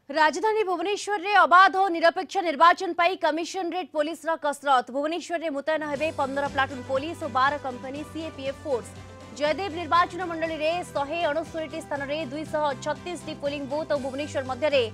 राजधानी भुवनेश्वर में अबाध और निरपेक्ष निर्वाचन पर कमिशनरेट पुलिस कसरत। भुवनेश्वर में मुतयन हेबे 15 प्लाटून पुलिस और 12 कंपनी सीएपीएफ फोर्स। जयदेव निर्वाचन मंडली में 169 स्थान में 236 पोलिंग बूथ और भुवनेश्वर मध्य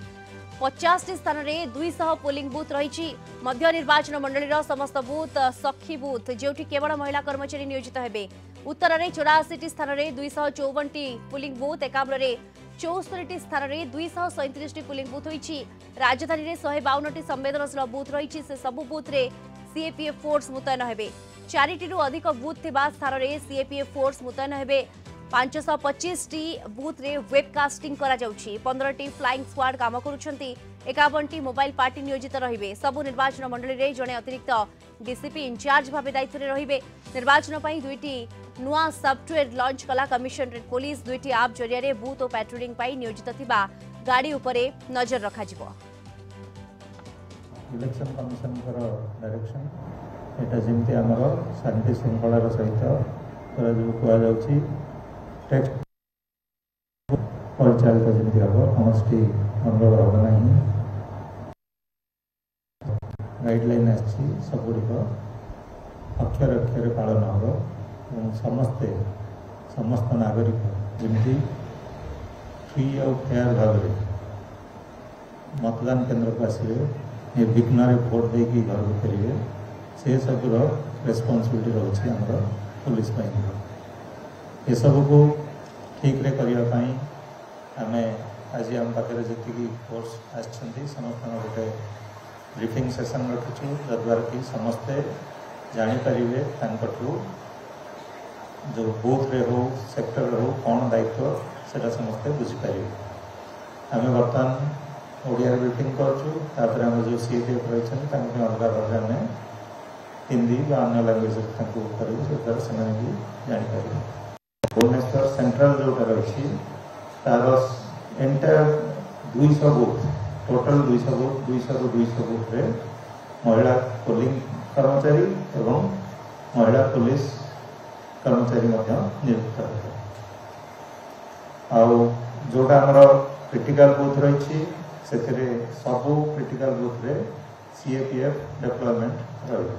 50 स्थान में 200 पोलिंग बूथ रही। मध्य निर्वाचन मंडली समस्त बूथ सखी बूथ जो केवल महिला कर्मचारी नियोजित हेबे। उत्तर में 84 स्थान में 254 पोलिंग बूथ, एकाम्र 64 स्थान में 237 पोलिंग बूथ होती। राजधानी में 152 संवेदनशील बूथ रही। से सबु बूथ रे सीएपीएफ फोर्स मुतयन हेबे। 4 अधिक बूथ थिबा स्थान में सीएपीएफ फोर्स मुतयन हेबे। 525 बूथ रे वेबकास्टिंग करा जाउछि। 15 फ्लाइंग स्क्वाड काम करुछंती। 51 मोबाइल पार्टी नियोजित रहिबे। सबु निर्वाचन मंडली रे जणे अतिरिक्त डीसीपी इंचार्ज भावे दायित्व रे रहिबे। निर्वाचन पई 2टी नुआ सॉफ्टवेयर लॉन्च कला कमिशनरेट पुलिस। 2टी ऐप जरिया बूथ और पेट्रोलिंग पई नियोजित थिबा गाड़ी उपरे नजर रखा जिवो। इलेक्शन कमिशन डायरेक्शन एटा जेमती हमरो शांति श्रृंखलार सहित करा जो कुआ जाउछि टेक्स्ट परिचालित जेमती हम कौनसी गंडगोल हम ना। गाइडलाइन आछि सबुड़िक अक्षर अक्षर पालन हम समस्त नागरिक जमी फ्री और फेयर भाव मतदान केन्द्र को आसवे निर्विघ्न भोट देकी घर को फेरवे से सब रेस्पॉन्सिबिलिटी रोचे आमर पुलिस ये सब को ठीक रे करने आम आज आम पाखे जी फोर्स आसमस्त गोटे ब्रीफिंग सेशन रखीचु जद्वारा कि समस्ते जापर जो बूथ रे हो सेक्टर हो कौन दायित्व से समस्ते बुझीपर। आम बर्तमान ओडिया ब्रीफिंग करें जो सीएपीएफ रही अलग भाव आम हिंदी या अन्य लैंग्वेज करूँ से जापर। भुवनेश्वर सेंट्रल जोटा रही तार एंटायर 200 बूथ टोटल 200 बूथ 200 रू 200 बूथ रे महिला पोलिंग कर्मचारी एवं महिला पुलिस कर्मचारी नियुक्त होते। जोटा आमर क्रिटिकल बूथ रही सबू क्रिटिकल बूथ रे सीएपीएफ डेवलपमेंट रही।